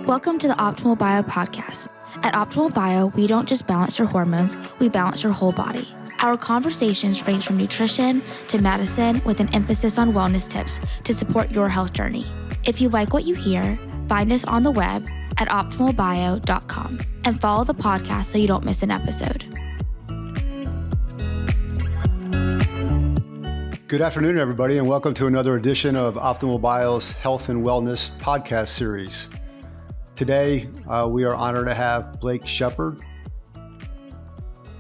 Welcome to the Optimal Bio podcast. At Optimal Bio, we don't just balance your hormones, we balance your whole body. Our conversations range from nutrition to medicine with an emphasis on wellness tips to support your health journey. If you like what you hear, find us on the web at optimalbio.com and follow the podcast so you don't miss an episode. Good afternoon, everybody, and welcome to another edition of Optimal Bio's Health and Wellness podcast series. Today, we are honored to have Blake Shepard,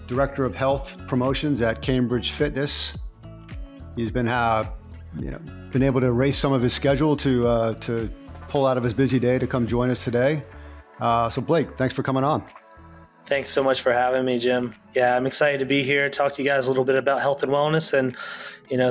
Director of Health Promotions at Cambridge Fitness. He's been able to erase some of his schedule to pull out of his busy day to come join us today. So Blake, thanks for coming on. Thanks so much for having me, Jim. Yeah, I'm excited to be here, talk to you guys a little bit about health and wellness and,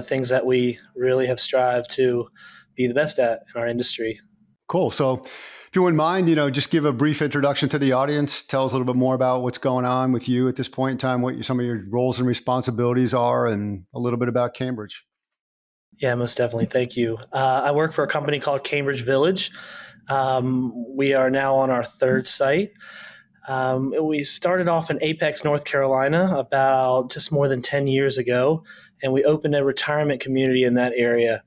things that we really have strived to be the best at in our industry. Cool. So if you wouldn't mind, just give a brief introduction to the audience. Tell us a little bit more about what's going on with you at this point in time, what some of your roles and responsibilities are, and a little bit about Cambridge. Yeah, most definitely. Thank you. I work for a company called Cambridge Village. We are now on our third site. We started off in Apex, North Carolina about just more than 10 years ago, and we opened a retirement community in that area.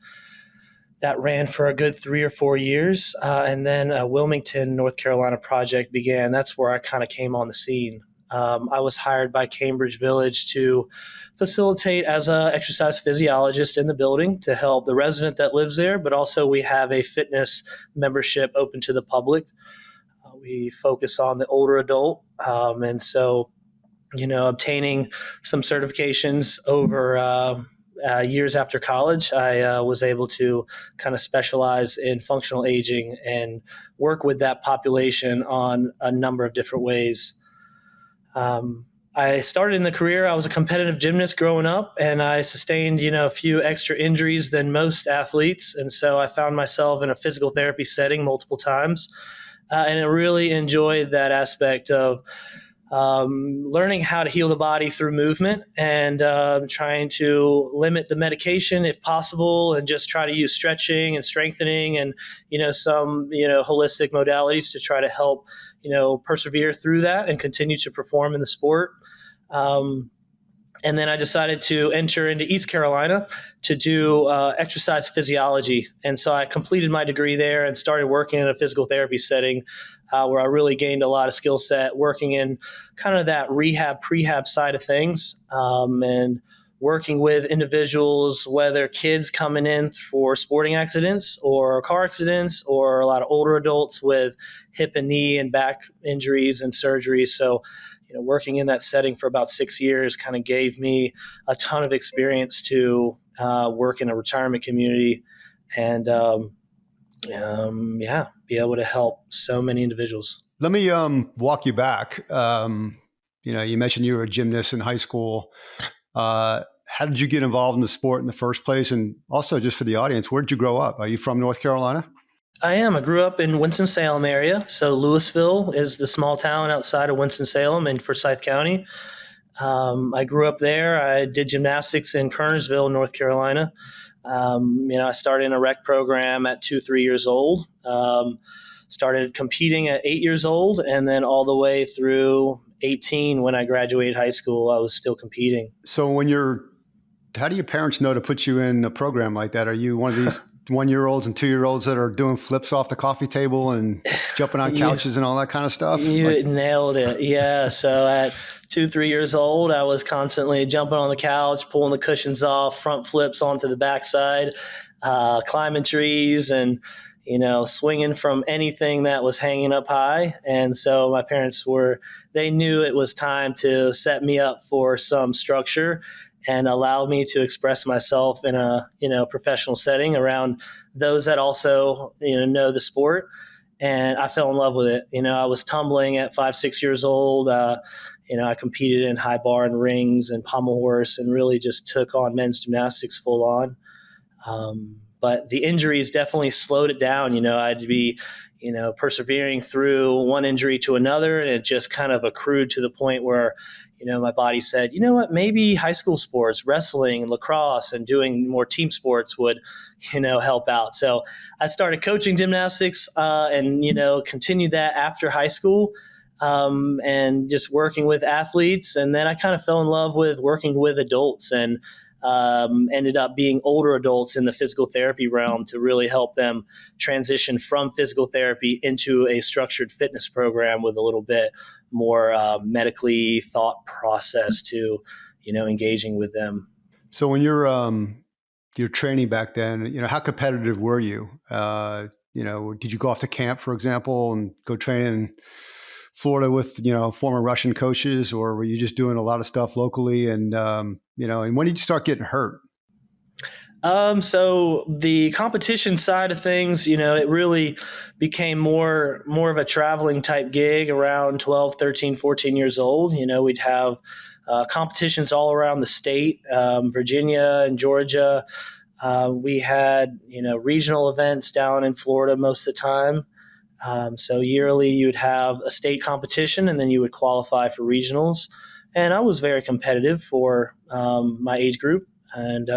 That ran for a good 3 or 4 years, and then a Wilmington, North Carolina project began. That's where I kind of came on the scene. I was hired by Cambridge Village to facilitate as an exercise physiologist in the building to help the resident that lives there, but also we have a fitness membership open to the public. We focus on the older adult, and so, obtaining some certifications over years after college, I was able to kind of specialize in functional aging and work with that population on a number of different ways. I started in the career, I was a competitive gymnast growing up, and I sustained, a few extra injuries than most athletes. And so I found myself in a physical therapy setting multiple times. And I really enjoyed that aspect of learning how to heal the body through movement and trying to limit the medication if possible and just try to use stretching and strengthening and, some, holistic modalities to try to help, persevere through that and continue to perform in the sport. And then I decided to enter into East Carolina to do exercise physiology. And so I completed my degree there and started working in a physical therapy setting where I really gained a lot of skill set working in kind of that prehab side of things and working with individuals, whether kids coming in for sporting accidents or car accidents or a lot of older adults with hip and knee and back injuries and surgeries. So working in that setting for about 6 years kind of gave me a ton of experience to work in a retirement community and, be able to help so many individuals. Let me walk you back. You mentioned you were a gymnast in high school. How did you get involved in the sport in the first place? And also just for the audience, where did you grow up? Are you from North Carolina? I am. I grew up in Winston-Salem area. So Louisville is the small town outside of Winston-Salem in Forsyth County. I grew up there. I did gymnastics in Kernersville, North Carolina. I started in a rec program at 2-3 years old. Started competing at 8 years old, and then all the way through 18 when I graduated high school, I was still competing. So how do your parents know to put you in a program like that? Are you one of these 1-year-olds and 2-year-olds that are doing flips off the coffee table and jumping on couches and all that kind of stuff? You nailed it. Yeah. So at 2-3 years old, I was constantly jumping on the couch, pulling the cushions off, front flips onto the backside, climbing trees and, swinging from anything that was hanging up high. And so my parents they knew it was time to set me up for some structure and allow me to express myself in a, professional setting around those that also, know the sport. And I fell in love with it. I was tumbling at 5-6 years old. I competed in high bar and rings and pommel horse and really just took on men's gymnastics full on. But the injuries definitely slowed it down. I'd be, persevering through one injury to another. And it just kind of accrued to the point where, my body said, you know what, maybe high school sports, wrestling and lacrosse and doing more team sports would, help out. So I started coaching gymnastics and, continued that after high school. And just working with athletes. And then I kind of fell in love with working with adults and ended up being older adults in the physical therapy realm to really help them transition from physical therapy into a structured fitness program with a little bit more medically thought process to, engaging with them. So when you're training back then, how competitive were you? Did you go off to camp, for example, and go train in Florida with, former Russian coaches, or were you just doing a lot of stuff locally? And, and when did you start getting hurt? So the competition side of things, it really became more of a traveling type gig around 12, 13, 14 years old. We'd have competitions all around the state, Virginia and Georgia. We had, regional events down in Florida most of the time. So yearly you would have a state competition and then you would qualify for regionals. And I was very competitive for my age group and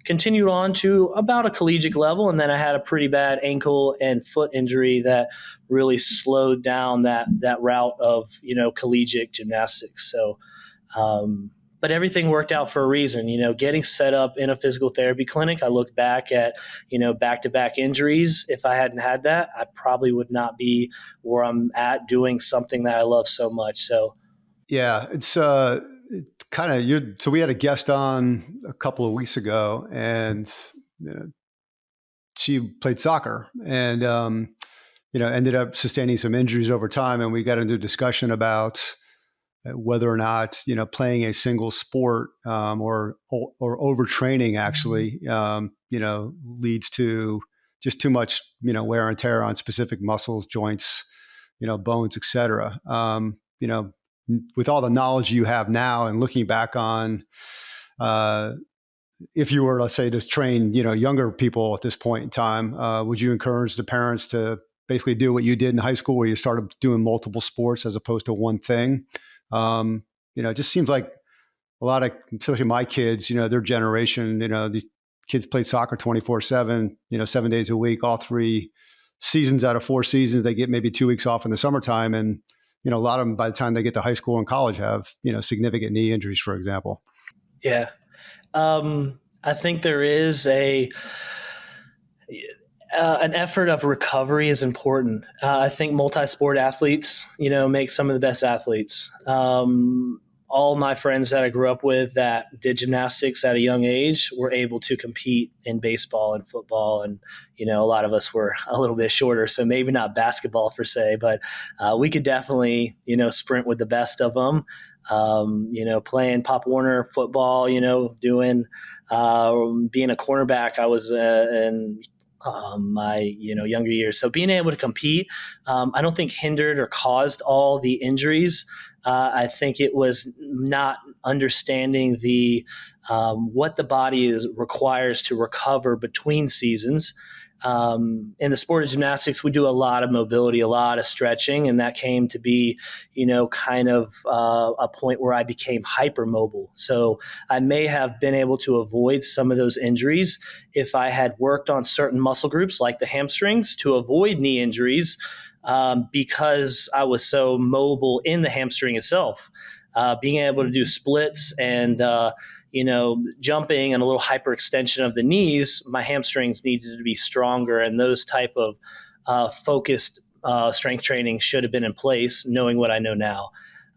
continued on to about a collegiate level. And then I had a pretty bad ankle and foot injury that really slowed down that route of, collegiate gymnastics. So, but everything worked out for a reason, getting set up in a physical therapy clinic. I look back at, back-to-back injuries. If I hadn't had that, I probably would not be where I'm at doing something that I love so much. So, yeah, it's kind of so we had a guest on a couple of weeks ago, and she played soccer and ended up sustaining some injuries over time, and we got into a discussion about whether or not playing a single sport or overtraining actually leads to just too much wear and tear on specific muscles, joints, bones, etc. With all the knowledge you have now and looking back on, if you were, let's say, to train younger people at this point in time, would you encourage the parents to basically do what you did in high school, where you started doing multiple sports as opposed to one thing? It just seems like a lot of, especially my kids, their generation, these kids play soccer 24/7, 7 days a week, all 3 seasons out of 4 seasons. They get maybe 2 weeks off in the summertime. And, a lot of them, by the time they get to high school and college, have, significant knee injuries, for example. Yeah. I think there is an effort of recovery is important. I think multi-sport athletes, make some of the best athletes. All my friends that I grew up with that did gymnastics at a young age were able to compete in baseball and football. And, a lot of us were a little bit shorter, so maybe not basketball per se, but we could definitely, sprint with the best of them. Playing Pop Warner football, doing being a cornerback. I was in my younger years. So being able to compete, I don't think hindered or caused all the injuries. I think it was not understanding the what the body requires to recover between seasons. In the sport of gymnastics, we do a lot of mobility, a lot of stretching, and that came to be, kind of a point where I became hypermobile. So I may have been able to avoid some of those injuries if I had worked on certain muscle groups like the hamstrings to avoid knee injuries because I was so mobile in the hamstring itself. Being able to do splits and jumping and a little hyperextension of the knees, my hamstrings needed to be stronger, and those type of focused strength training should have been in place, knowing what I know now.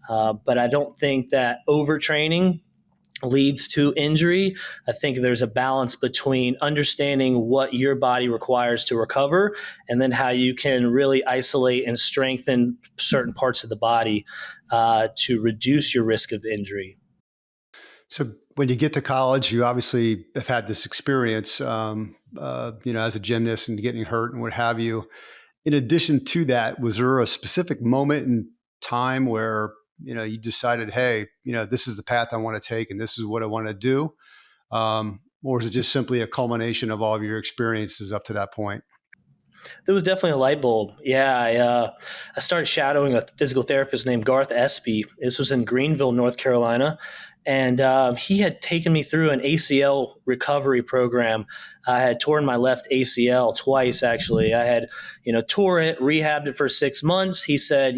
But I don't think that overtraining leads to injury. I think there's a balance between understanding what your body requires to recover and then how you can really isolate and strengthen certain parts of the body to reduce your risk of injury. So when you get to college, you obviously have had this experience, as a gymnast and getting hurt and what have you. In addition to that, was there a specific moment in time where, you decided, hey, this is the path I want to take and this is what I want to do? Or is it just simply a culmination of all of your experiences up to that point? There was definitely a light bulb. Yeah, I started shadowing a physical therapist named Garth Espy. This was in Greenville, North Carolina, and he had taken me through an ACL recovery program. I had torn my left ACL twice, actually. I had, tore it, rehabbed it for 6 months. He said,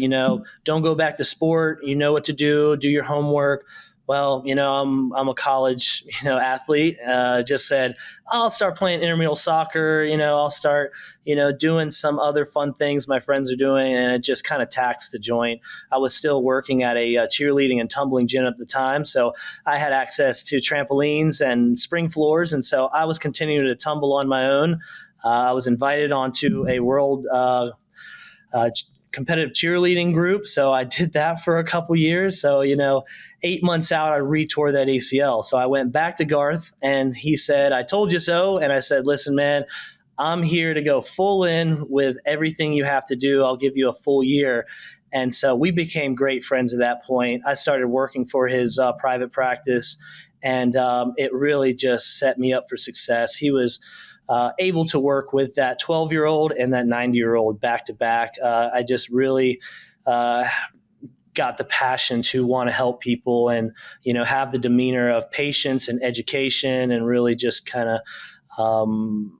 don't go back to sport. You know what to do your homework. Well, I'm a college, athlete. Just said, I'll start playing intramural soccer. I'll start, doing some other fun things my friends are doing. And it just kind of taxed the joint. I was still working at a cheerleading and tumbling gym at the time. So I had access to trampolines and spring floors. And so I was continuing to tumble on my own. I was invited onto a world competitive cheerleading group. So I did that for a couple years. So, 8 months out, I retore that ACL. So I went back to Garth and he said, I told you so. And I said, listen, man, I'm here to go full in with everything you have to do. I'll give you a full year. And so we became great friends at that point. I started working for his private practice, and it really just set me up for success. He was able to work with that 12-year-old and that 90-year-old back to back. I just really got the passion to want to help people and, have the demeanor of patience and education and really just kind of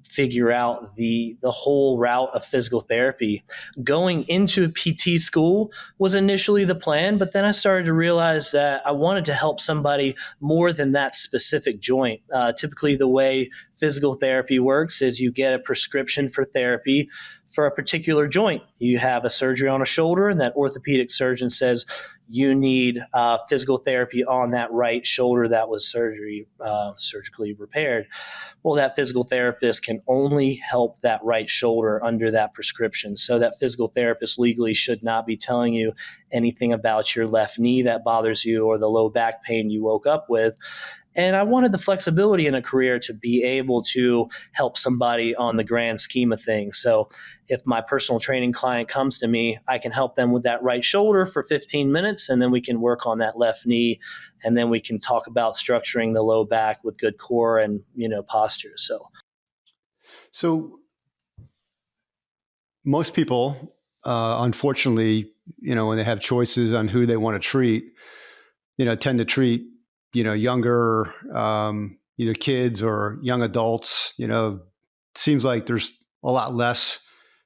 figure out the whole route of physical therapy. Going into PT school was initially the plan, but then I started to realize that I wanted to help somebody more than that specific joint. Typically, the way physical therapy works is you get a prescription for therapy for a particular joint. You have a surgery on a shoulder, and that orthopedic surgeon says you need physical therapy on that right shoulder that was surgically repaired. Well, that physical therapist can only help that right shoulder under that prescription. So that physical therapist legally should not be telling you anything about your left knee that bothers you or the low back pain you woke up with. And I wanted the flexibility in a career to be able to help somebody on the grand scheme of things. So if my personal training client comes to me, I can help them with that right shoulder for 15 minutes, and then we can work on that left knee, and then we can talk about structuring the low back with good core and, posture. So most people, unfortunately, when they have choices on who they want to treat, tend to treat younger, either kids or young adults. Seems like there's a lot less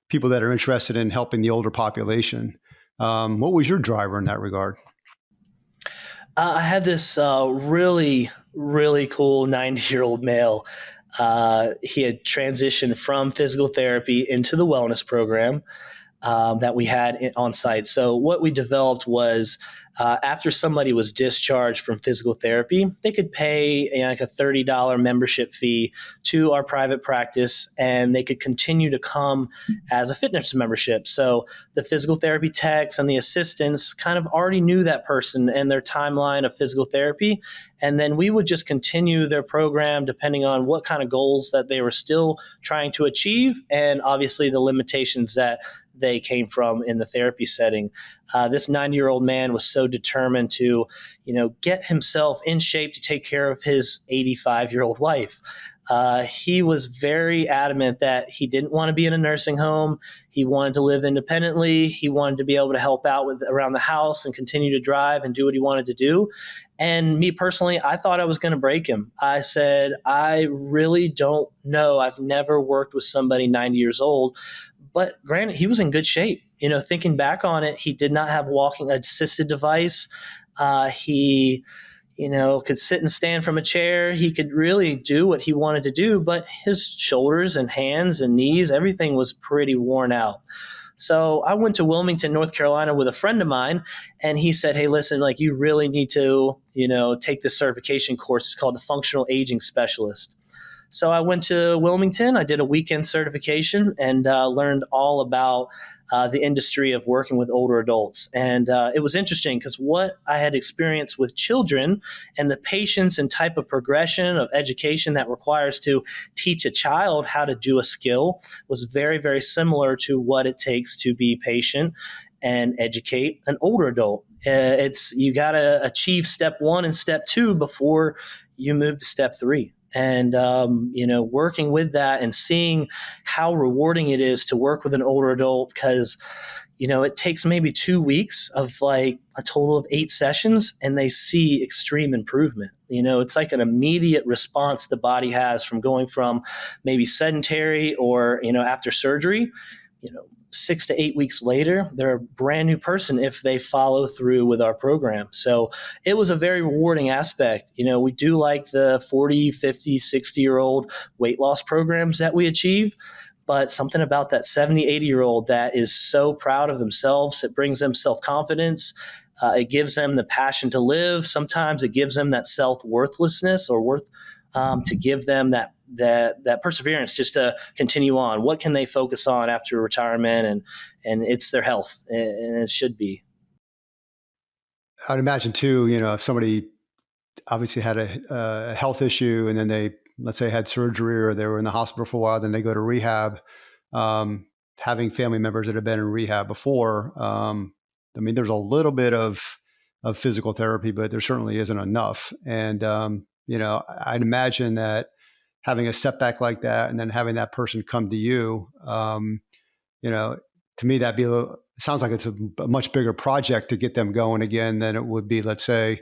people that are interested in helping the older population. What was your driver in that regard? I had this really, really cool 90-year-old male. He had transitioned from physical therapy into the wellness program that we had on site. So what we developed was after somebody was discharged from physical therapy, they could pay like a $30 membership fee to our private practice, and they could continue to come as a fitness membership. So the physical therapy techs and the assistants kind of already knew that person and their timeline of physical therapy. And then we would just continue their program depending on what kind of goals that they were still trying to achieve, and obviously the limitations that they came from in the therapy setting. This 90-year-old man was so determined to, get himself in shape to take care of his 85-year-old wife. He was very adamant that he didn't want to be in a nursing home. He wanted to live independently. He wanted to be able to help out around the house and continue to drive and do what he wanted to do. And me personally, I thought I was going to break him. I said, I really don't know. I've never worked with somebody 90 years old. But granted, he was in good shape. Thinking back on it, he did not have walking assisted device. He could sit and stand from a chair. He could really do what he wanted to do, but his shoulders and hands and knees, everything was pretty worn out. So I went to Wilmington, North Carolina with a friend of mine, and he said, hey, listen, you really need to, take this certification course. It's called the Functional Aging Specialist. So I went to Wilmington. I did a weekend certification and learned all about the industry of working with older adults. And it was interesting because what I had experienced with children and the patience and type of progression of education that requires to teach a child how to do a skill was very, very similar to what it takes to be patient and educate an older adult. You got to achieve step 1 and step 2 before you move to step 3. And, working with that and seeing how rewarding it is to work with an older adult, because it takes maybe 2 weeks of like a total of 8 sessions, and they see extreme improvement. It's like an immediate response the body has from going from maybe sedentary or, after surgery, 6 to 8 weeks later, they're a brand new person if they follow through with our program. So it was a very rewarding aspect. We do like the 40, 50, 60-year-old weight loss programs that we achieve, but something about that 70, 80-year-old that is so proud of themselves, it brings them self-confidence. It gives them the passion to live. Sometimes it gives them that self-worthlessness or worth to give them that perseverance just to continue on. What can they focus on after retirement? And it's their health, and it should be. I'd imagine too, if somebody obviously had a health issue and then they, let's say, had surgery or they were in the hospital for a while, then they go to rehab, having family members that have been in rehab before. There's a little bit of physical therapy, but there certainly isn't enough. And, I'd imagine that having a setback like that and then having that person come to you, to me, it sounds like it's a much bigger project to get them going again than it would be, let's say,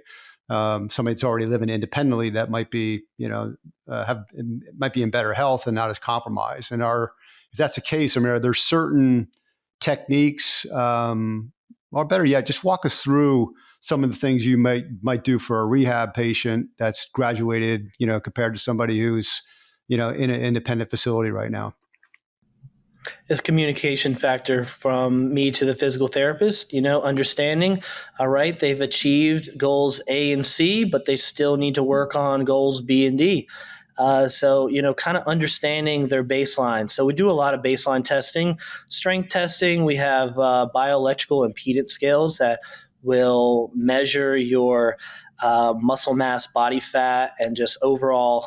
somebody that's already living independently that might be, might be in better health and not as compromised. And if that's the case, are there certain techniques, or better yet, just walk us through some of the things you might do for a rehab patient that's graduated, compared to somebody who's, in an independent facility right now. It's communication factor from me to the physical therapist, understanding, all right, they've achieved goals A and C, but they still need to work on goals B and D. So, kind of understanding their baseline. So we do a lot of baseline testing, strength testing. We have bioelectrical impedance scales that will measure your muscle mass, body fat, and just overall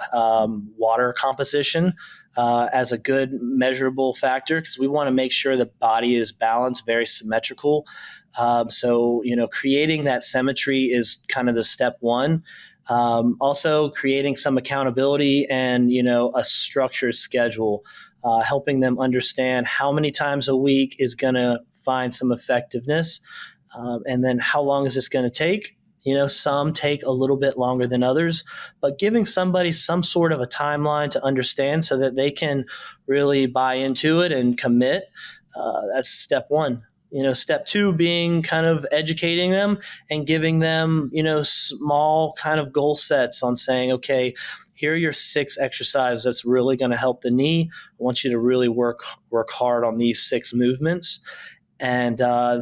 water composition as a good measurable factor, because we want to make sure the body is balanced, very symmetrical. So, creating that symmetry is kind of the step one. Also creating some accountability and, a structured schedule, helping them understand how many times a week is going to find some effectiveness. And then how long is this going to take? Some take a little bit longer than others, but giving somebody some sort of a timeline to understand so that they can really buy into it and commit. That's step one. Step two being kind of educating them and giving them, small kind of goal sets on saying, okay, here are your 6 exercises that's really going to help the knee. I want you to really work hard on these 6 movements. And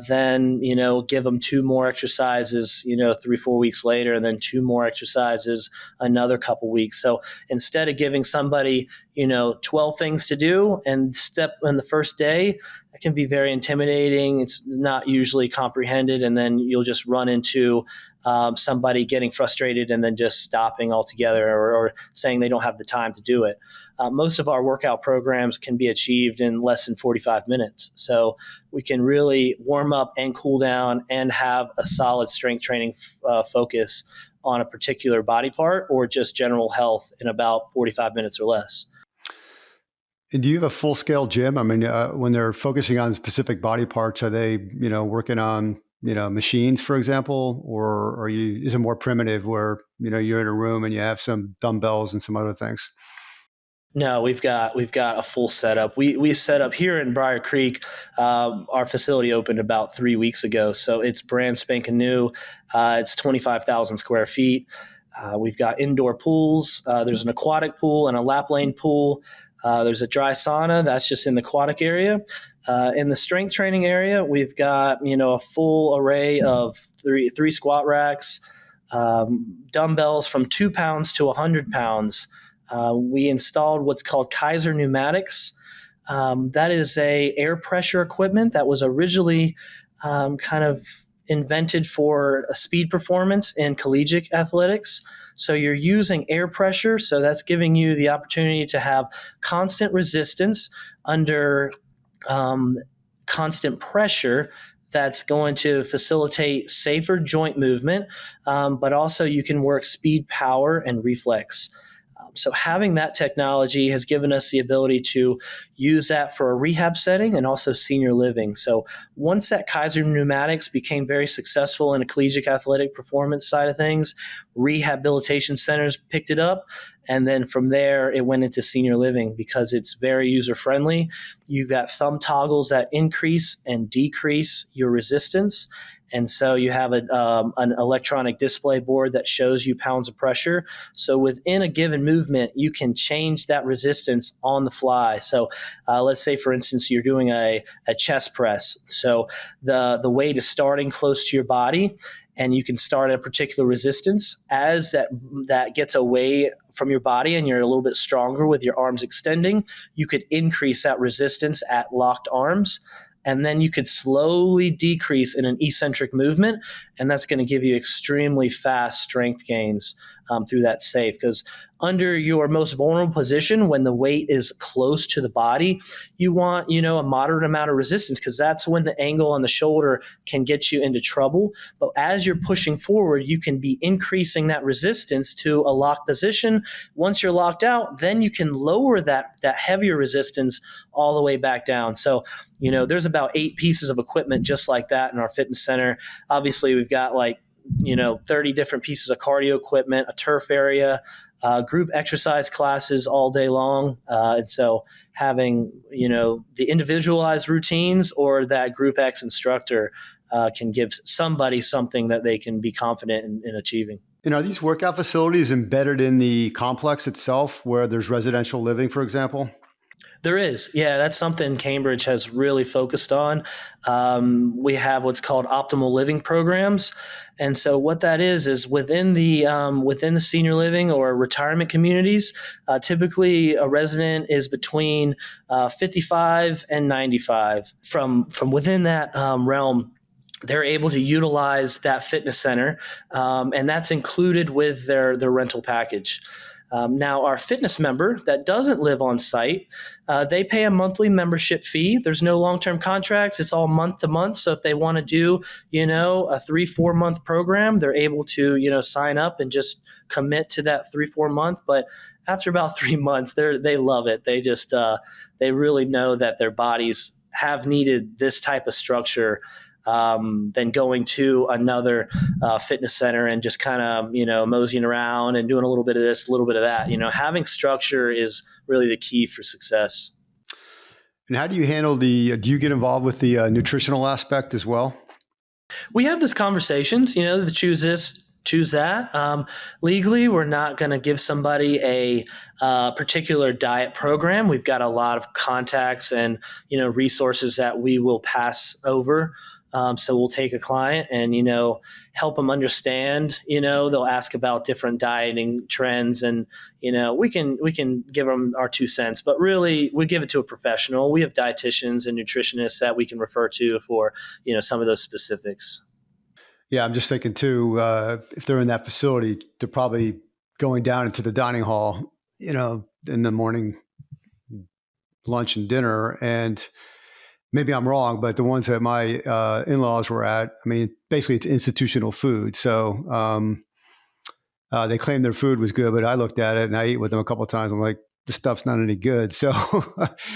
then, give them 2 more exercises, 3-4 weeks later, and then 2 more exercises another couple weeks. So instead of giving somebody, 12 things to do and step in the first day, that can be very intimidating. It's not usually comprehended. And then you'll just run into somebody getting frustrated and then just stopping altogether or saying they don't have the time to do it. Most of our workout programs can be achieved in less than 45 minutes. So we can really warm up and cool down and have a solid strength training focus on a particular body part or just general health in about 45 minutes or less. And do you have a full-scale gym? When they're focusing on specific body parts, are they, working on, machines, for example, or is it more primitive where, you're in a room and you have some dumbbells and some other things? No, we've got a full setup. We set up here in Briar Creek. Our facility opened about 3 weeks ago, so it's brand spanking new. It's 25,000 square feet. We've got indoor pools. There's an aquatic pool and a lap lane pool. There's a dry sauna that's just in the aquatic area. In the strength training area, we've got a full array of three squat racks, dumbbells from 2 pounds to 100 pounds. We installed what's called Kaiser pneumatics. That is a air pressure equipment that was originally kind of invented for a speed performance in collegiate athletics. So you're using air pressure, so that's giving you the opportunity to have constant resistance under constant pressure. That's going to facilitate safer joint movement, but also you can work speed, power, and reflex. So having that technology has given us the ability to use that for a rehab setting and also senior living. So once that Kaiser Pneumatics became very successful in a collegiate athletic performance side of things, rehabilitation centers picked it up. And then from there, it went into senior living because it's very user friendly. You've got thumb toggles that increase and decrease your resistance. And so you have an electronic display board that shows you pounds of pressure. So within a given movement, you can change that resistance on the fly. So let's say, for instance, you're doing a chest press. So the weight is starting close to your body, and you can start at a particular resistance. As that gets away from your body and you're a little bit stronger with your arms extending, you could increase that resistance at locked arms. And then you could slowly decrease in an eccentric movement, and that's going to give you extremely fast strength gains through that safe. Because under your most vulnerable position, when the weight is close to the body, you want, a moderate amount of resistance, because that's when the angle on the shoulder can get you into trouble. But as you're pushing forward, you can be increasing that resistance to a locked position. Once you're locked out, then you can lower that heavier resistance all the way back down. So, there's about 8 pieces of equipment just like that in our fitness center. Obviously, we've got 30 different pieces of cardio equipment, a turf area, group exercise classes all day long. And so having, the individualized routines or that group X instructor can give somebody something that they can be confident in achieving. And are these workout facilities embedded in the complex itself where there's residential living, for example? There is. Yeah, that's something Cambridge has really focused on. We have what's called optimal living programs. And so what that is within the senior living or retirement communities, typically a resident is between 55 and 95. From within that realm, they're able to utilize that fitness center, and that's included with their rental package. Now, our fitness member that doesn't live on site, they pay a monthly membership fee. There's no long-term contracts. It's all month to month. So if they want to do, a 3-4 month program, they're able to, sign up and just commit to that 3-4 month. But after about 3 months, they love it. They just, they really know that their bodies have needed this type of structure than going to another fitness center and just kind of, moseying around and doing a little bit of this, a little bit of that. Having structure is really the key for success. And how do you handle do you get involved with the nutritional aspect as well? We have these conversations, to choose this, choose that. Legally, we're not going to give somebody a particular diet program. We've got a lot of contacts and, resources that we will pass over. So we'll take a client and, help them understand, they'll ask about different dieting trends and, we can give them our 2 cents, but really we give it to a professional. We have dietitians and nutritionists that we can refer to for, some of those specifics. Yeah, I'm just thinking too, if they're in that facility, they're probably going down into the dining hall, in the morning, lunch and dinner. And maybe I'm wrong, but the ones that my in-laws were at, basically it's institutional food. So they claimed their food was good, but I looked at it and I ate with them a couple of times. I'm like, this stuff's not any good. So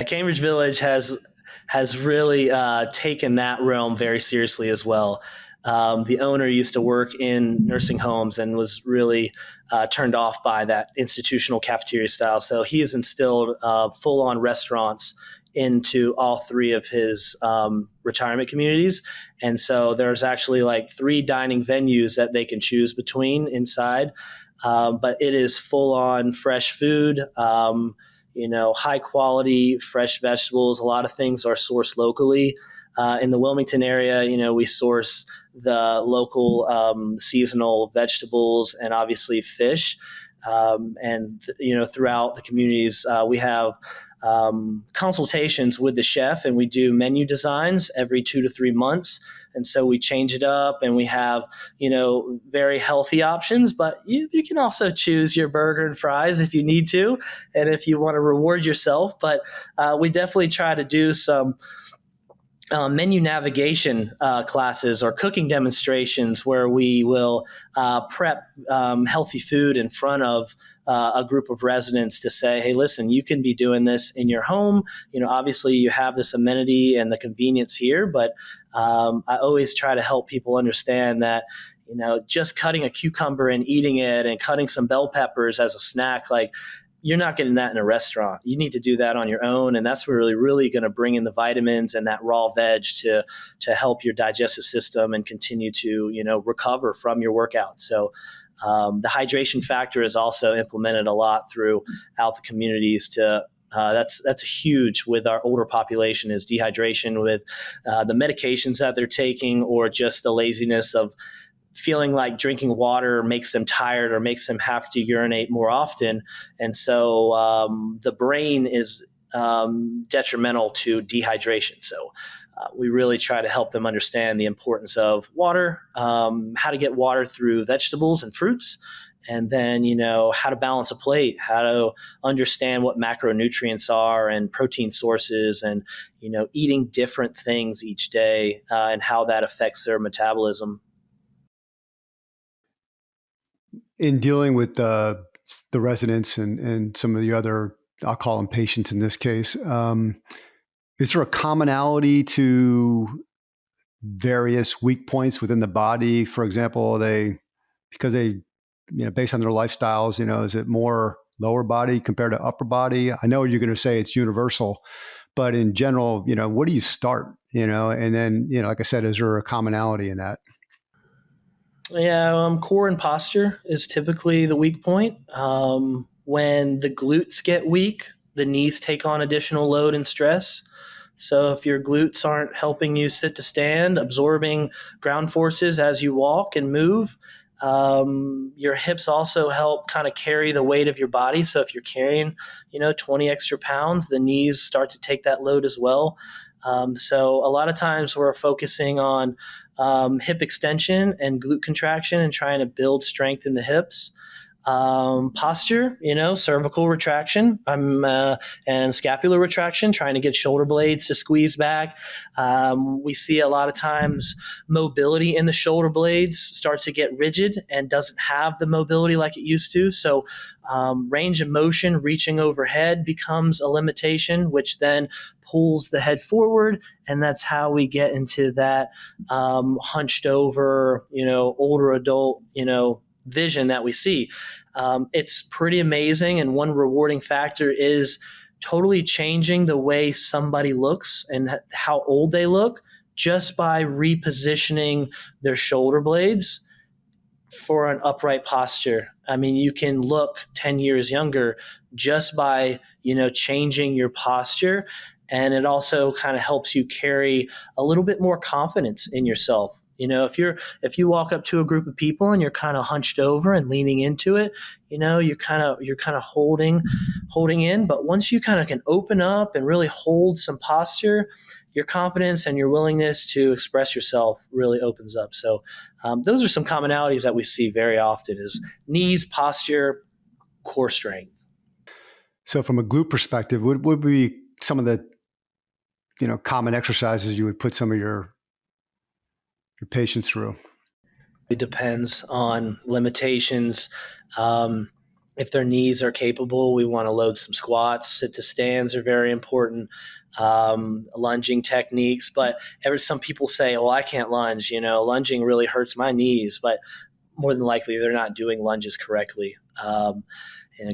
Cambridge Village has really taken that realm very seriously as well. The owner used to work in nursing homes and was really turned off by that institutional cafeteria style. So he has instilled full-on restaurants into all 3 of his retirement communities. And so there's actually 3 dining venues that they can choose between inside. But it is full on fresh food, high quality, fresh vegetables. A lot of things are sourced locally. In the Wilmington area, we source the local seasonal vegetables and obviously fish. And throughout the communities, we have consultations with the chef, and we do menu designs every 2 to 3 months. And so we change it up, and we have, very healthy options, but you can also choose your burger and fries if you need to, and if you want to reward yourself. But we definitely try to do some menu navigation classes or cooking demonstrations where we will prep healthy food in front of a group of residents to say, hey, listen, you can be doing this in your home. Obviously you have this amenity and the convenience here, but I always try to help people understand that just cutting a cucumber and eating it and cutting some bell peppers as a snack, you're not getting that in a restaurant. You need to do that on your own. And that's really, really going to bring in the vitamins and that raw veg to help your digestive system and continue to, recover from your workout. So the hydration factor is also implemented a lot throughout the communities that's huge with our older population is dehydration with the medications that they're taking or just the laziness of feeling like drinking water makes them tired or makes them have to urinate more often. And so the brain is detrimental to dehydration. So we really try to help them understand the importance of water, how to get water through vegetables and fruits, and then, how to balance a plate, how to understand what macronutrients are and protein sources and, eating different things each day and how that affects their metabolism. In dealing with the residents and some of the other, I'll call them patients in this case, is there a commonality to various weak points within the body? For example, because they, based on their lifestyles, is it more lower body compared to upper body? I know you're going to say it's universal, but in general, where do you start? And then, like I said, is there a commonality in that? Yeah, core and posture is typically the weak point. When the glutes get weak, the knees take on additional load and stress. So if your glutes aren't helping you sit to stand, absorbing ground forces as you walk and move, your hips also help kind of carry the weight of your body. So if you're carrying, 20 extra pounds, the knees start to take that load as well. So a lot of times we're focusing on hip extension and glute contraction and trying to build strength in the hips. Posture, cervical retraction and scapular retraction, trying to get shoulder blades to squeeze back. We see a lot of times mobility in the shoulder blades starts to get rigid and doesn't have the mobility like it used to. So range of motion, reaching overhead becomes a limitation, which then pulls the head forward. And that's how we get into that hunched over, older adult, vision that we see. It's pretty amazing. And one rewarding factor is totally changing the way somebody looks and how old they look just by repositioning their shoulder blades for an upright posture. I mean, you can look 10 years younger just by, changing your posture. And it also kind of helps you carry a little bit more confidence in yourself. If you walk up to a group of people and you're kind of hunched over and leaning into it, you're kind of holding in. But once you kind of can open up and really hold some posture, your confidence and your willingness to express yourself really opens up. So those are some commonalities that we see very often is knees, posture, core strength. So from a glute perspective, would be some of the, common exercises you would put some of your patients through? It depends on limitations. If their knees are capable, we want to load some squats. Sit to stands are very important. Lunging techniques, but some people say, "Oh, I can't lunge." Lunging really hurts my knees, but more than likely they're not doing lunges correctly. And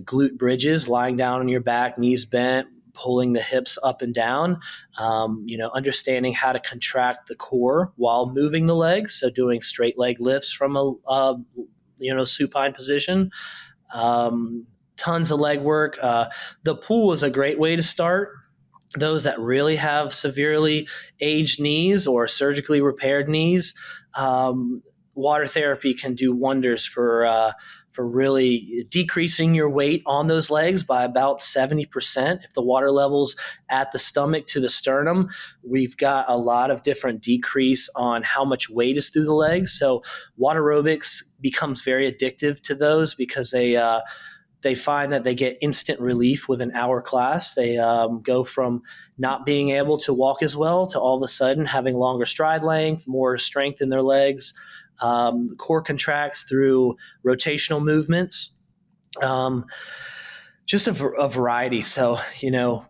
glute bridges, lying down on your back, knees bent, pulling the hips up and down, understanding how to contract the core while moving the legs. So doing straight leg lifts from a supine position. Tons of leg work. The pool is a great way to start. Those that really have severely aged knees or surgically repaired knees, water therapy can do wonders for really decreasing your weight on those legs by about 70%. If the water level's at the stomach to the sternum, we've got a lot of different decrease on how much weight is through the legs. So water aerobics becomes very addictive to those because they they find that they get instant relief with an hour class. They go from not being able to walk as well to all of a sudden having longer stride length, more strength in their legs. The core contracts through rotational movements. Just a variety. So,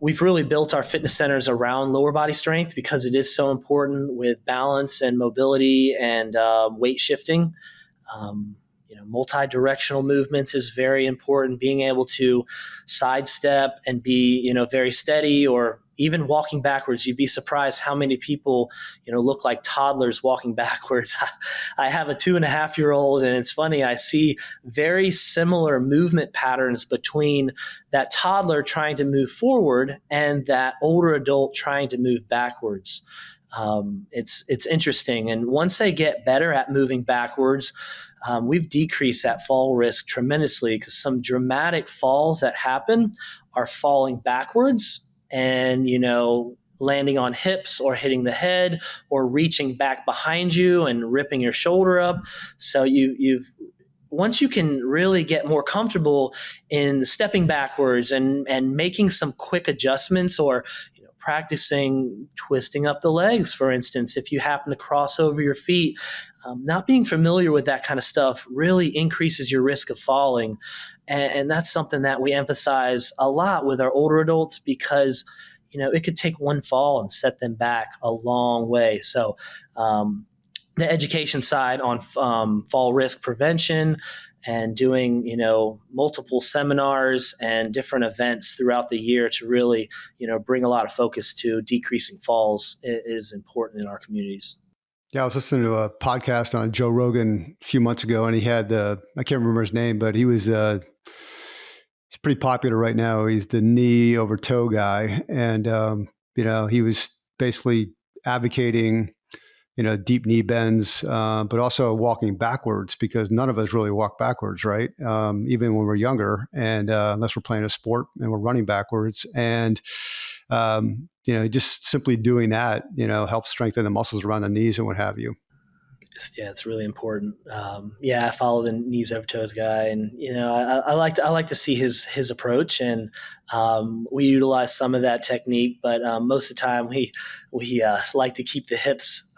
we've really built our fitness centers around lower body strength because it is so important with balance and mobility and weight shifting. Multi-directional movements is very important. Being able to sidestep and be, very steady, or even walking backwards. You'd be surprised how many people, look like toddlers walking backwards. I have a 2.5-year-old, and it's funny. I see very similar movement patterns between that toddler trying to move forward and that older adult trying to move backwards. It's interesting. And once they get better at moving backwards, we've decreased that fall risk tremendously, because some dramatic falls that happen are falling backwards and, landing on hips or hitting the head or reaching back behind you and ripping your shoulder up. So once you can really get more comfortable in stepping backwards and making some quick adjustments, or practicing twisting up the legs, for instance, if you happen to cross over your feet, not being familiar with that kind of stuff really increases your risk of falling. And that's something that we emphasize a lot with our older adults, because, it could take one fall and set them back a long way. So the education side on fall risk prevention and doing, multiple seminars and different events throughout the year to really, bring a lot of focus to decreasing falls is important in our communities. Yeah, I was listening to a podcast on Joe Rogan a few months ago, and he had I can't remember his name, but he's pretty popular right now. He's the knee over toe guy. And, he was basically advocating, deep knee bends, but also walking backwards, because none of us really walk backwards, right? Even when we're younger, and unless we're playing a sport and we're running backwards. And, just simply doing that, helps strengthen the muscles around the knees and what have you. Yeah, it's really important. I follow the knees over toes guy, and I like to see his approach, and we utilize some of that technique, but most of the time we like to keep the hips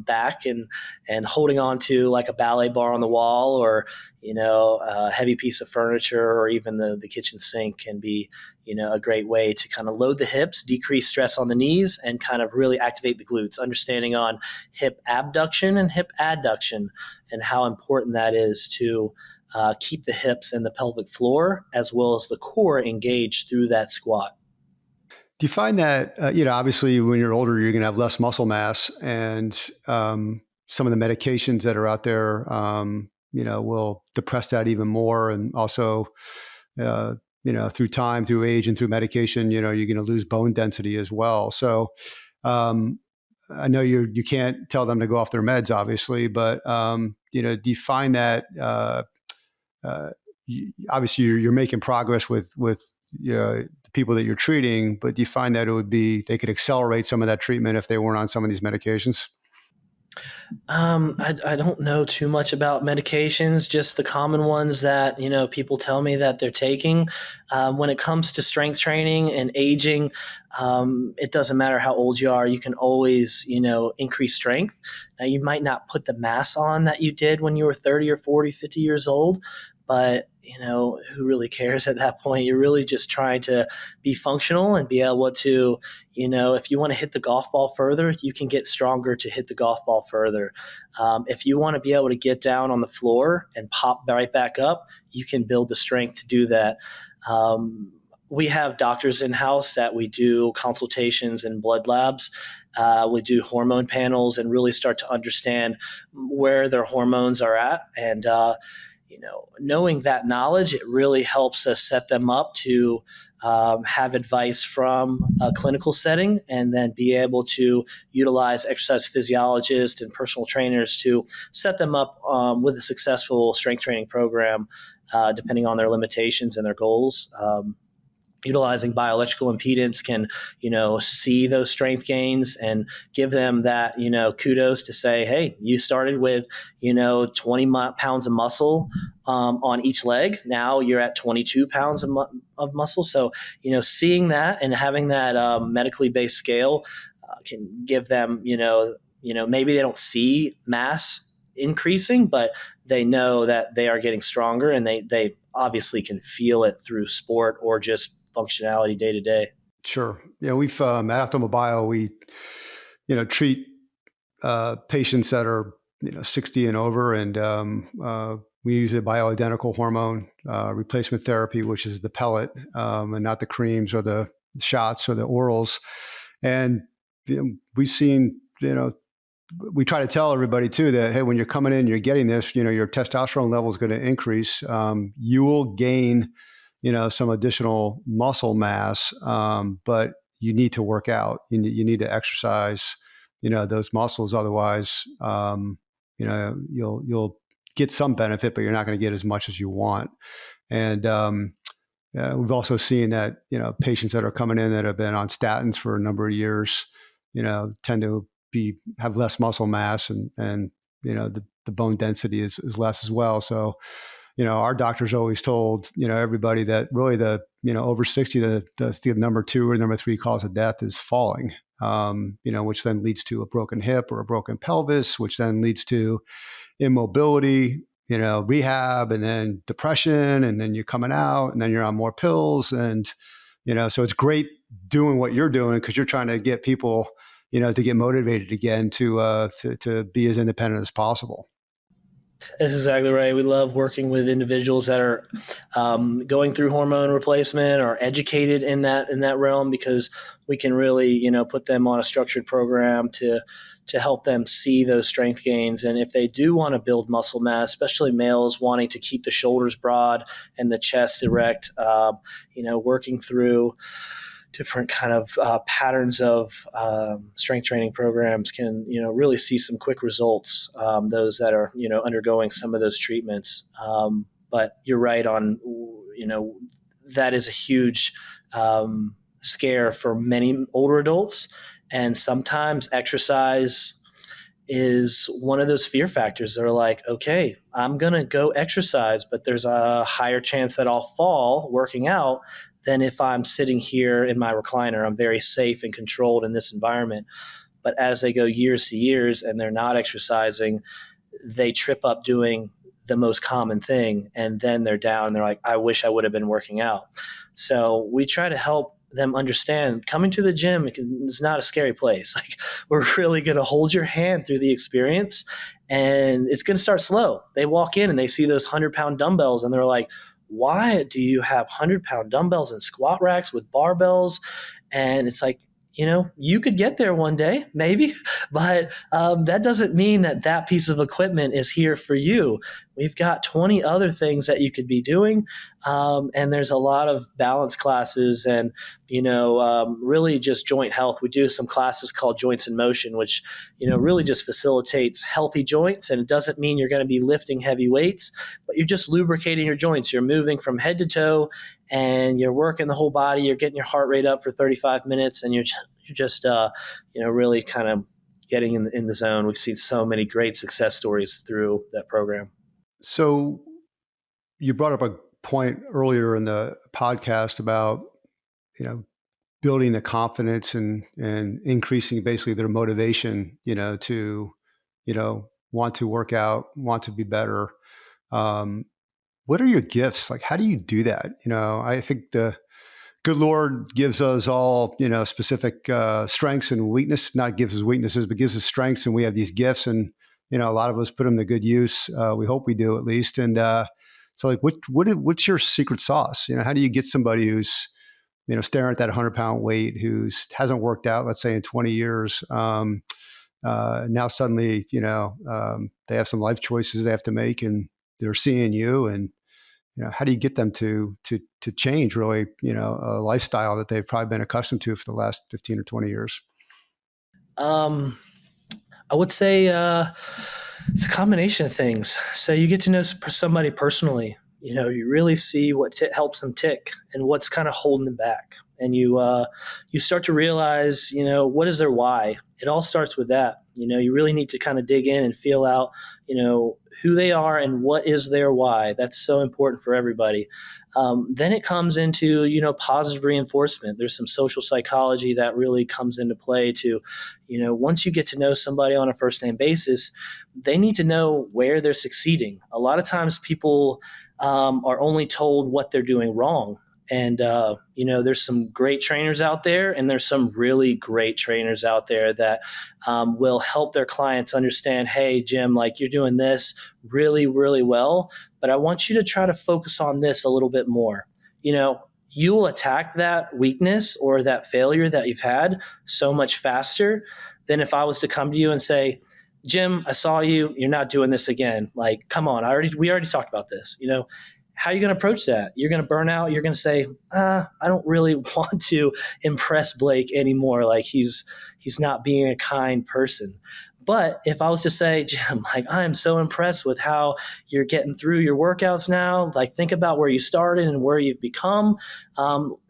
back and holding on to like a ballet bar on the wall, or a heavy piece of furniture, or even the kitchen sink can be a great way to kind of load the hips, decrease stress on the knees, and kind of really activate the glutes, understanding on hip abduction and hip adduction, and how important that is to keep the hips and the pelvic floor as well as the core engaged through that squat. Do you find that, obviously when you're older, you're going to have less muscle mass, and some of the medications that are out there, will depress that even more. And also, through time, through age, and through medication, you're going to lose bone density as well. So I know you can't tell them to go off their meds, obviously, but do you find that obviously you're making progress with the people that you're treating, but do you find that they could accelerate some of that treatment if they weren't on some of these medications? I don't know too much about medications, just the common ones that, people tell me that they're taking. When it comes to strength training and aging, it doesn't matter how old you are. You can always, increase strength. Now, you might not put the mass on that you did when you were 30 or 40, 50 years old, but who really cares at that point? You're really just trying to be functional and be able to, if you want to hit the golf ball further, you can get stronger to hit the golf ball further. If you want to be able to get down on the floor and pop right back up, you can build the strength to do that. We have doctors in-house that we do consultations and blood labs. We do hormone panels and really start to understand where their hormones are at. And, knowing that knowledge, it really helps us set them up to have advice from a clinical setting, and then be able to utilize exercise physiologists and personal trainers to set them up with a successful strength training program, depending on their limitations and their goals. utilizing bioelectrical impedance can, see those strength gains and give them that, kudos to say, hey, you started with, 20 pounds of muscle on each leg. Now you're at 22 pounds of muscle. So, seeing that and having that medically based scale can give them, maybe they don't see mass increasing, but they know that they are getting stronger, and they obviously can feel it through sport or just functionality day to day. Sure. Yeah, we've at Optimal Bio, we treat patients that are 60 and over, and we use a bioidentical hormone replacement therapy, which is the pellet, and not the creams or the shots or the orals. And we've seen, we try to tell everybody too that, hey, when you're coming in, you're getting this, your testosterone level is going to increase. You will gain, some additional muscle mass, but you need to work out. You need to exercise, those muscles. Otherwise, you'll get some benefit, but you're not going to get as much as you want. And we've also seen that, patients that are coming in that have been on statins for a number of years, tend to have less muscle mass, and the bone density is less as well. So, our doctors always told, everybody that really the, over 60, the number 2 or number 3 cause of death is falling, which then leads to a broken hip or a broken pelvis, which then leads to immobility, rehab, and then depression, and then you're coming out, and then you're on more pills. And, so it's great doing what you're doing, because you're trying to get people, to get motivated again to be as independent as possible. That's exactly right. We love working with individuals that are going through hormone replacement or educated in that realm, because we can really, put them on a structured program to help them see those strength gains. And if they do want to build muscle mass, especially males wanting to keep the shoulders broad and the chest erect, working through different kind of patterns of strength training programs can, really see some quick results, those that are, undergoing some of those treatments. But you're right on, that is a huge scare for many older adults. And sometimes exercise is one of those fear factors. They're like, okay, I'm going to go exercise, but there's a higher chance that I'll fall working out than if I'm sitting here in my recliner. I'm very safe and controlled in this environment. But as they go years to years and they're not exercising, they trip up doing the most common thing, and then they're down and they're like, I wish I would have been working out. So we try to help them understand coming to the gym is not a scary place. Like, we're really going to hold your hand through the experience, and it's going to start slow. They walk in and they see those 100-pound dumbbells and they're like, why do you have 100-pound dumbbells and squat racks with barbells? And it's like, you could get there one day, maybe, but that doesn't mean that piece of equipment is here for you. We've got 20 other things that you could be doing. And there's a lot of balance classes and, really just joint health. We do some classes called Joints in Motion, which, really just facilitates healthy joints. And it doesn't mean you're going to be lifting heavy weights, but you're just lubricating your joints. You're moving from head to toe and you're working the whole body. You're getting your heart rate up for 35 minutes and you're just, really kind of getting in the zone. We've seen so many great success stories through that program. So you brought up a point earlier in the podcast about, building the confidence and increasing basically their motivation, to, want to work out, want to be better. What are your gifts? Like, how do you do that? I think the good Lord gives us all, specific strengths and weakness, not gives us weaknesses, but gives us strengths. And we have these gifts, and, a lot of us put them to good use. We hope we do, at least. And so like, what's your secret sauce? How do you get somebody who's, staring at that 100-pound weight, who hasn't worked out, let's say in 20 years, now suddenly, they have some life choices they have to make, and they're seeing you, and, how do you get them to change really, a lifestyle that they've probably been accustomed to for the last 15 or 20 years? I would say it's a combination of things. So you get to know somebody personally. You really see what helps them tick and what's kind of holding them back. And you start to realize, what is their why? It all starts with that. You really need to kind of dig in and feel out, who they are and what is their why. That's so important for everybody. Then it comes into, positive reinforcement. There's some social psychology that really comes into play to, once you get to know somebody on a first name basis, they need to know where they're succeeding. A lot of times people are only told what they're doing wrong. And, there's some great trainers out there, and there's some really great trainers out there that will help their clients understand, hey, Jim, like you're doing this really, really well, but I want you to try to focus on this a little bit more. You will attack that weakness or that failure that you've had so much faster than if I was to come to you and say, Jim, I saw you, you're not doing this again. Like, come on, we already talked about this. How are you going to approach that? You're going to burn out. You're going to say, I don't really want to impress Blake anymore. Like he's not being a kind person. But if I was to say, Jim, like I am so impressed with how you're getting through your workouts now. Like think about where you started and where you've become.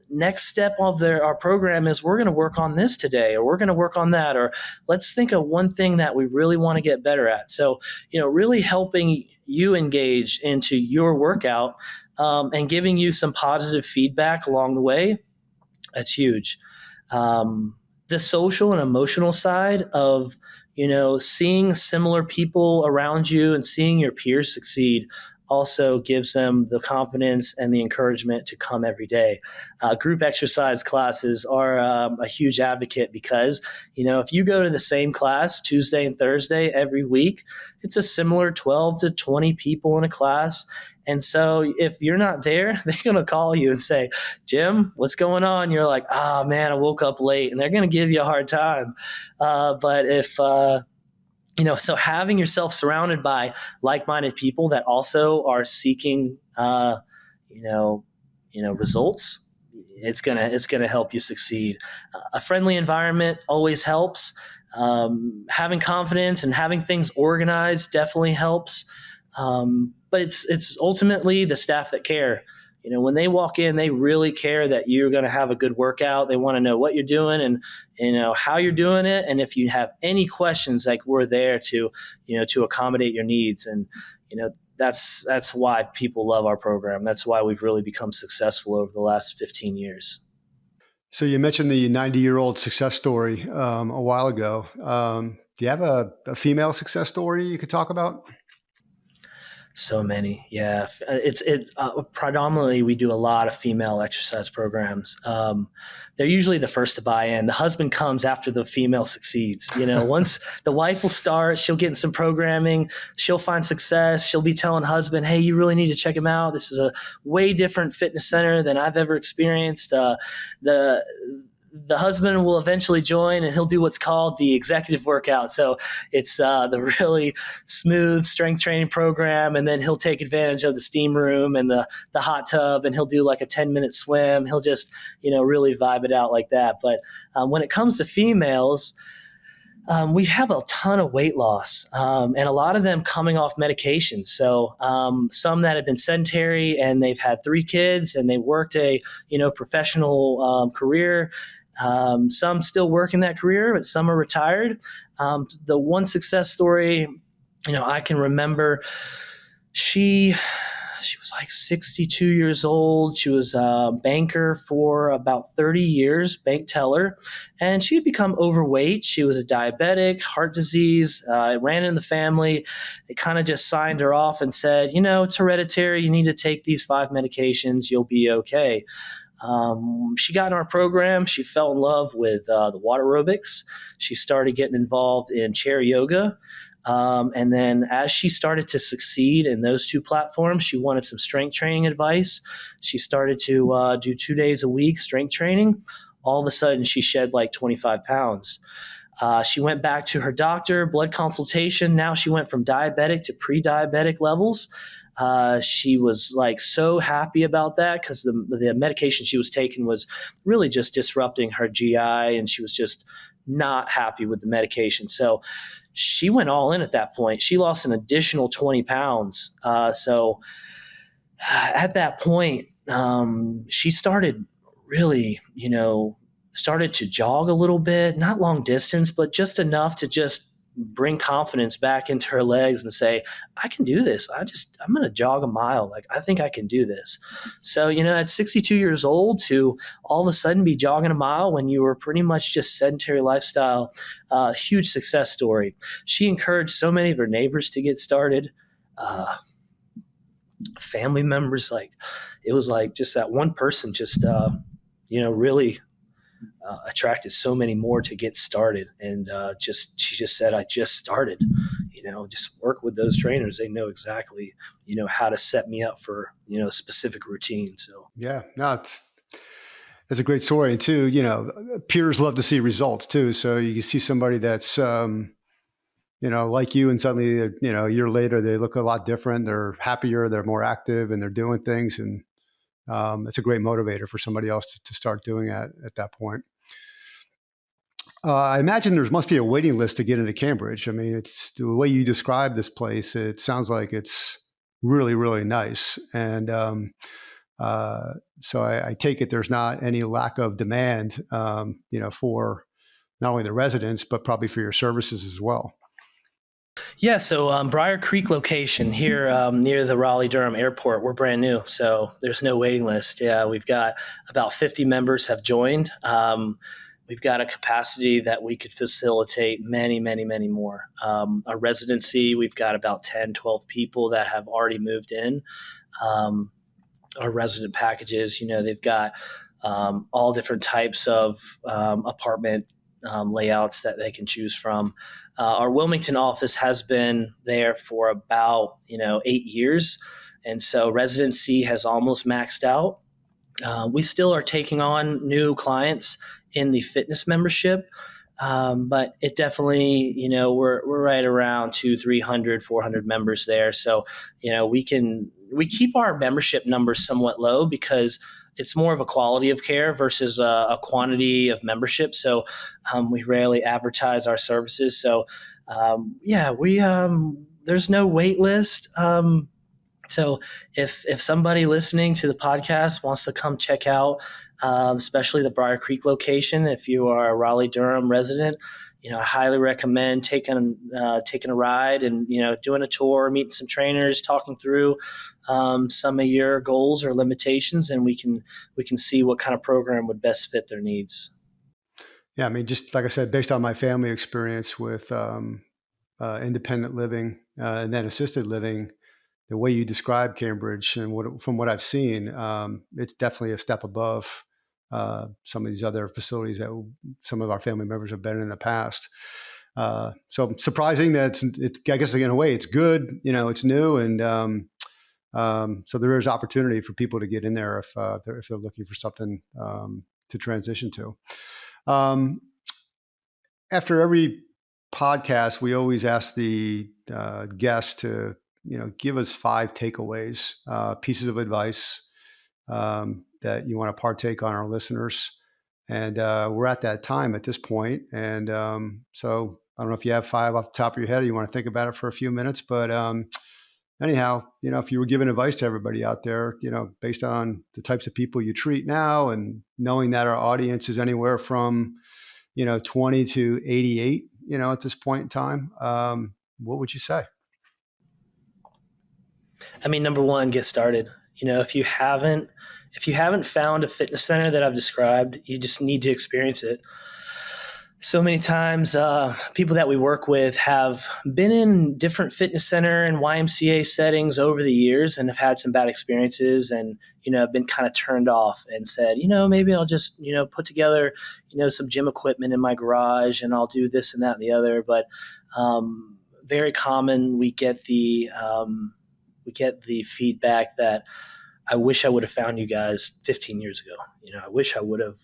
Next step of our program is we're going to work on this today, or we're going to work on that, or let's think of one thing that we really want to get better at. So, really helping you engage into your workout and giving you some positive feedback along the way. That's huge. The social and emotional side of, seeing similar people around you and seeing your peers succeed also gives them the confidence and the encouragement to come every day. Group exercise classes are a huge advocate because, if you go to the same class Tuesday and Thursday every week, it's a similar 12 to 20 people in a class. And so if you're not there, they're going to call you and say, Jim, what's going on? You're like, man, I woke up late, and they're going to give you a hard time. But if, so having yourself surrounded by like-minded people that also are seeking, results, it's gonna help you succeed. A friendly environment always helps. Having confidence and having things organized definitely helps. But it's ultimately the staff that care. When they walk in, they really care that you're going to have a good workout. They want to know what you're doing and, how you're doing it. And if you have any questions, like we're there to accommodate your needs. And, that's why people love our program. That's why we've really become successful over the last 15 years. So you mentioned the 90-year-old success story a while ago. Do you have a female success story you could talk about? So many. Yeah. It's predominantly we do a lot of female exercise programs. They're usually the first to buy in. The husband comes after the female succeeds. Once the wife will start, she'll get in some programming, she'll find success. She'll be telling husband, hey, you really need to check him out. This is a way different fitness center than I've ever experienced. The husband will eventually join, and he'll do what's called the executive workout. So it's the really smooth strength training program. And then he'll take advantage of the steam room and the hot tub, and he'll do like a 10-minute swim. He'll just, really vibe it out like that. But when it comes to females, we have a ton of weight loss, and a lot of them coming off medications. So some that have been sedentary and they've had 3 kids and they worked a professional career. Some still work in that career, but some are retired. The one success story, I can remember, she was like 62 years old. She was a banker for about 30 years, bank teller, and she had become overweight. She was a diabetic, heart disease. It ran in the family. They kind of just signed her off and said, it's hereditary. You need to take these 5 medications. You'll be okay. She got in our program. She fell in love with the water aerobics. She started getting involved in chair yoga. And then as she started to succeed in those 2 platforms, she wanted some strength training advice. She started to do 2 days a week strength training. All of a sudden, she shed like 25 pounds. She went back to her doctor, blood consultation. Now she went from diabetic to pre-diabetic levels. She was like so happy about that because the medication she was taking was really just disrupting her GI, and she was just not happy with the medication. So she went all in at that point. She lost an additional 20 pounds. So at that point, she started really, started to jog a little bit, not long distance, but just enough to just bring confidence back into her legs and say, I can do this. I'm going to jog a mile. Like, I think I can do this. So, at 62 years old, to all of a sudden be jogging a mile when you were pretty much just sedentary lifestyle, huge success story. She encouraged so many of her neighbors to get started. Family members, like, it was like just that one person just really attracted so many more to get started. And she just said, I just started, just work with those trainers. They know exactly how to set me up for a specific routine. So Yeah, no, it's a great story too. Peers love to see results too. So you can see somebody that's like you, and suddenly, a year later, they look a lot different. They're happier, they're more active, and they're doing things. And it's a great motivator for somebody else to start doing that at that point. I imagine there must be a waiting list to get into Cambridge. I mean, it's the way you describe this place. It sounds like it's really, really nice. And so I take it there's not any lack of demand, for not only the residents, but probably for your services as well. Yeah, so Briar Creek location here near the Raleigh-Durham airport, we're brand new, so there's no waiting list. Yeah, we've got about 50 members have joined. We've got a capacity that we could facilitate many, many, many more. Our residency, we've got about 10, 12 people that have already moved in. Our resident packages, they've got all different types of apartment layouts that they can choose from. Our Wilmington office has been there for about 8 years, and so residency has almost maxed out. We still are taking on new clients in the fitness membership, but it definitely, we're right around 200, 300, 400 members there. So, we keep our membership numbers somewhat low because it's more of a quality of care versus a quantity of membership. So we rarely advertise our services. So there's no wait list. So if somebody listening to the podcast wants to come check out, especially the Briar Creek location, if you are a Raleigh-Durham resident, I highly recommend taking a ride and doing a tour, meeting some trainers, talking through some of your goals or limitations, and we can see what kind of program would best fit their needs. Yeah, I mean, just like I said, based on my family experience with independent living and then assisted living, the way you describe Cambridge and from what I've seen, it's definitely a step above some of these other facilities that some of our family members have been in the past. So surprising that it's I guess in a way it's good, it's new, and so there is opportunity for people to get in there if they're looking for something to transition to. After every podcast, we always ask the guests to give us 5 takeaways, pieces of advice that you want to partake on our listeners. And we're at that time at this point. And so I don't know if you have 5 off the top of your head or you want to think about it for a few minutes. But anyhow, if you were giving advice to everybody out there, based on the types of people you treat now and knowing that our audience is anywhere from, 20 to 88, at this point in time, what would you say? I mean, number one, get started. If you haven't found a fitness center that I've described, you just need to experience it. So many times, people that we work with have been in different fitness center and YMCA settings over the years and have had some bad experiences and, have been kind of turned off and said, maybe I'll just, put together, some gym equipment in my garage and I'll do this and that and the other. But very common, we get the feedback that I wish I would have found you guys 15 years ago. I wish I would have,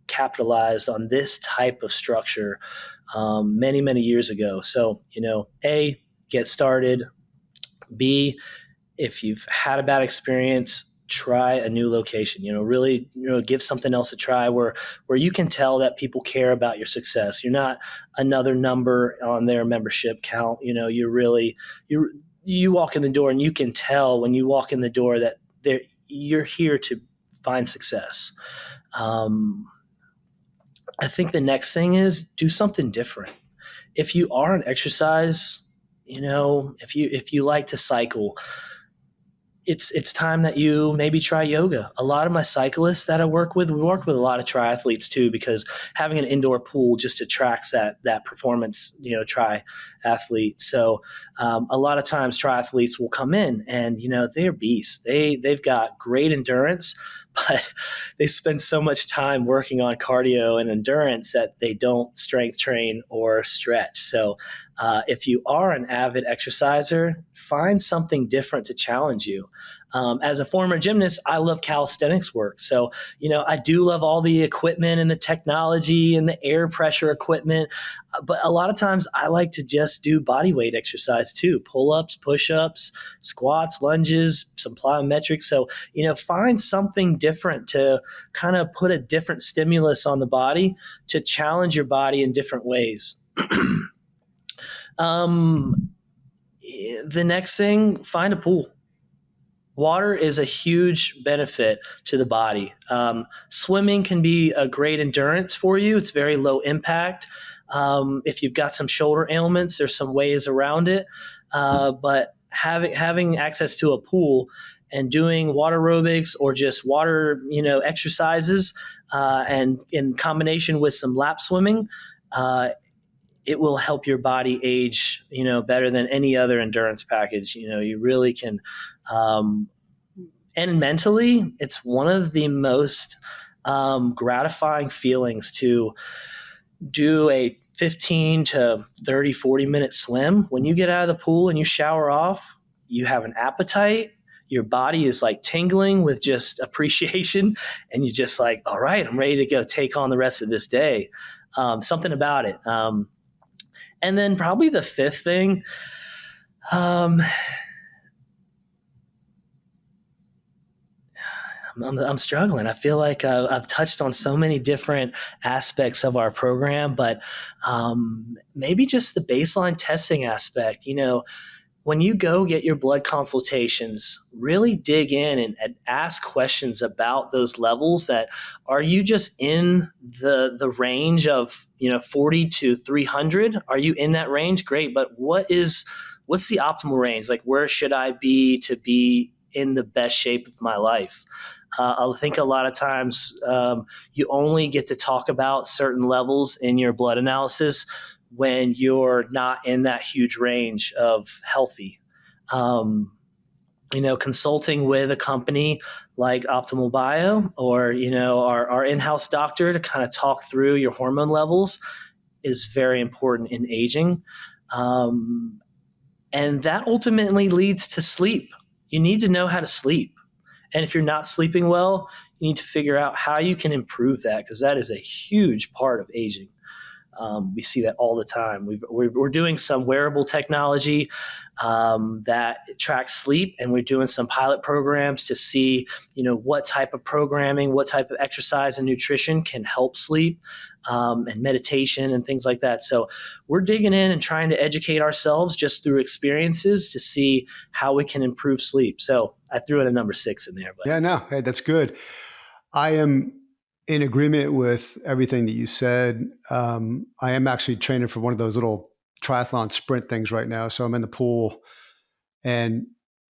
capitalized on this type of structure many, many years ago. So, A, get started. B, if you've had a bad experience, try a new location. Really, give something else a try where you can tell that people care about your success. You're not another number on their membership count. you walk in the door and you can tell when you walk in the door that you're here to find success. I think the next thing is do something different. If you are an exercise, if you like to cycle, it's time that you maybe try yoga. A lot of my cyclists that I work with, we work with a lot of triathletes too, because having an indoor pool just attracts that performance, triathlete. So a lot of times triathletes will come in and, they're beasts. They've got great endurance, but they spend so much time working on cardio and endurance that they don't strength train or stretch. So if you are an avid exerciser, find something different to challenge you. As a former gymnast, I love calisthenics work. So, I do love all the equipment and the technology and the air pressure equipment. But a lot of times I like to just do body weight exercise too. Pull-ups, push-ups, squats, lunges, some plyometrics. So, find something different to kind of put a different stimulus on the body to challenge your body in different ways. The next thing, find a pool. Water is a huge benefit to the body. Swimming can be a great endurance for you. It's very low impact. If you've got some shoulder ailments, there's some ways around it. But having access to a pool and doing water aerobics or just water, exercises, and in combination with some lap swimming, it will help your body age, better than any other endurance package. You really can. And mentally, it's one of the most gratifying feelings to do a 15 to 30, 40-minute swim. When you get out of the pool and you shower off, you have an appetite. Your body is like tingling with just appreciation. And you're just like, all right, I'm ready to go take on the rest of this day. Something about it. And then probably the fifth thing, I'm struggling. I feel like I've touched on so many different aspects of our program, but maybe just the baseline testing aspect. When you go get your blood consultations, really dig in and ask questions about those levels. That are you just in the range of 40 to 300? Are you in that range? Great, but what's the optimal range? Like, where should I be to be in the best shape of my life? I think a lot of times you only get to talk about certain levels in your blood analysis when you're not in that huge range of healthy. Consulting with a company like Optimal Bio or, our in-house doctor to kind of talk through your hormone levels is very important in aging. And that ultimately leads to sleep. You need to know how to sleep. And if you're not sleeping well, you need to figure out how you can improve that, because that is a huge part of aging. We see that all the time. We're doing some wearable technology that tracks sleep, and we're doing some pilot programs to see, what type of programming, what type of exercise and nutrition can help sleep, and meditation and things like that. So we're digging in and trying to educate ourselves just through experiences to see how we can improve sleep. So I threw in a number 6 in there. But. Yeah, no, hey, that's good. I am in agreement with everything that you said. I am actually training for one of those little triathlon sprint things right now. So I'm in the pool, and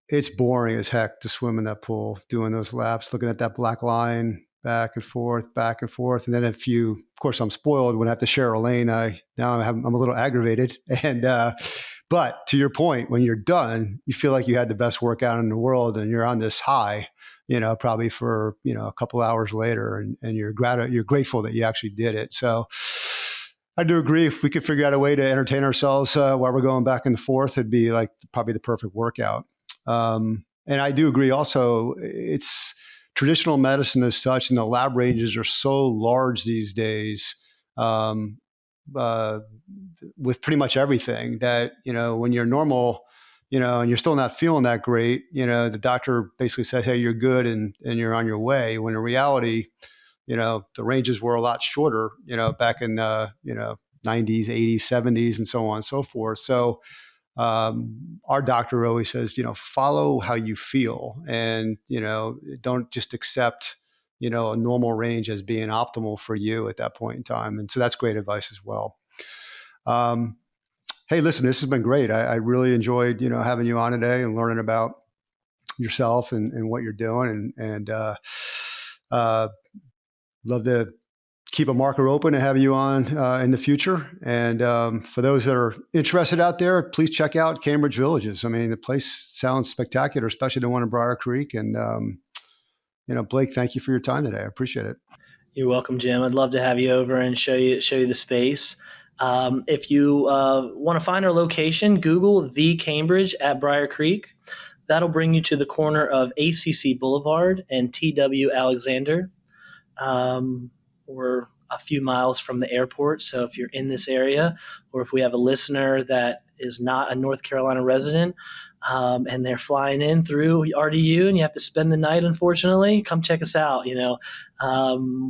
it's boring as heck to swim in that pool, doing those laps, looking at that black line, back and forth, back and forth. And then of course, I'm spoiled when I have to share a lane. I'm a little aggravated. And but to your point, when you're done, you feel like you had the best workout in the world, and you're on this high, probably for, a couple hours later, and you're grateful that you actually did it. So I do agree. If we could figure out a way to entertain ourselves while we're going back and forth, it'd be like probably the perfect workout. And I do agree also, it's traditional medicine as such, and the lab ranges are so large these days, with pretty much everything that, when you're normal, and you're still not feeling that great, the doctor basically says, hey, you're good and you're on your way. When in reality, the ranges were a lot shorter, back in, 90s, 80s, 70s, and so on and so forth. So our doctor always says, follow how you feel, and, don't just accept, a normal range as being optimal for you at that point in time. And so that's great advice as well. Hey, listen, this has been great. I really enjoyed, having you on today and learning about yourself and what you're doing, and love to keep a marker open and have you on in the future. And for those that are interested out there, please check out Cambridge Villages. I mean, the place sounds spectacular, especially the one in Briar Creek. And, Blake, thank you for your time today. I appreciate it. You're welcome, Jim. I'd love to have you over and show you the space. If you want to find our location, Google the Cambridge at Briar Creek. That'll bring you to the corner of ACC Boulevard and TW Alexander. We're a few miles from the airport, so if you're in this area, or if we have a listener that is not a North Carolina resident, and they're flying in through RDU and you have to spend the night, unfortunately, come check us out.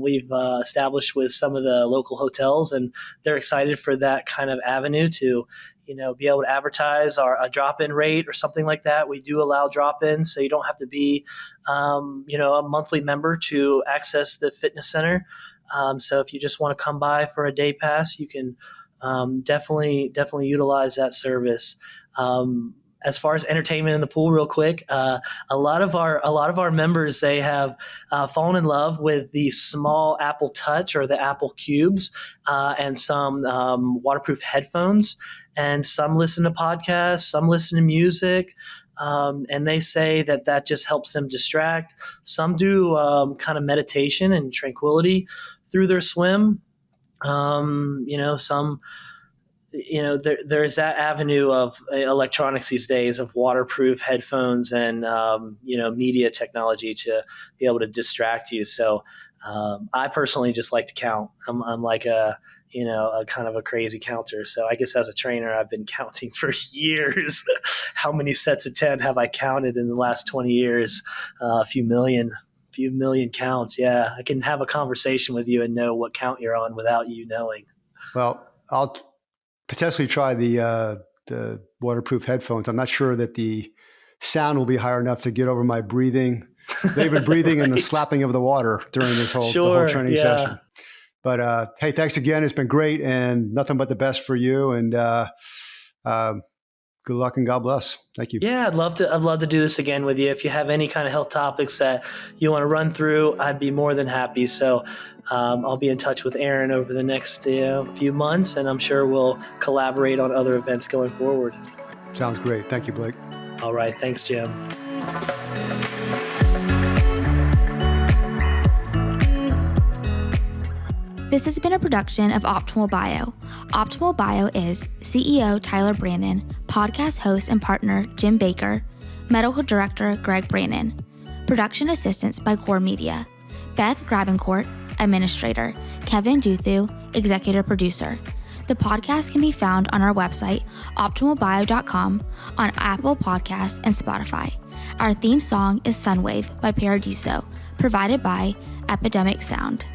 We've established with some of the local hotels, and they're excited for that kind of avenue to be able to advertise a drop-in rate or something like that. We do allow drop-ins, so you don't have to be, a monthly member to access the fitness center. So if you just want to come by for a day pass, you can definitely utilize that service. As far as entertainment in the pool, real quick, a lot of our members, they have fallen in love with the small Apple Touch or the Apple Cubes, and some waterproof headphones. And some listen to podcasts, some listen to music, and they say that just helps them distract. Some do kind of meditation and tranquility through their swim. Some. There's that avenue of electronics these days of waterproof headphones and, media technology to be able to distract you. So I personally just like to count. I'm like a kind of a crazy counter. So I guess as a trainer, I've been counting for years. How many sets of 10 have I counted in the last 20 years? A few million counts. Yeah, I can have a conversation with you and know what count you're on without you knowing. Well, I'll potentially try the waterproof headphones. I'm not sure that the sound will be high enough to get over my breathing. They've been breathing and the slapping of the water during this the whole training session. But hey, thanks again. It's been great, and nothing but the best for you. And good luck and God bless. Thank you. Yeah, I'd love to do this again with you. If you have any kind of health topics that you want to run through, I'd be more than happy. So I'll be in touch with Aaron over the next few months, and I'm sure we'll collaborate on other events going forward. Sounds great. Thank you, Blake. All right. Thanks, Jim. This has been a production of Optimal Bio. Optimal Bio is CEO Tyler Brandon, podcast host and partner Jim Baker, medical director Greg Brandon, production assistance by Core Media, Beth Grabencourt, administrator, Kevin Duthu, executive producer. The podcast can be found on our website, optimalbio.com, on Apple Podcasts and Spotify. Our theme song is Sunwave by Paradiso, provided by Epidemic Sound.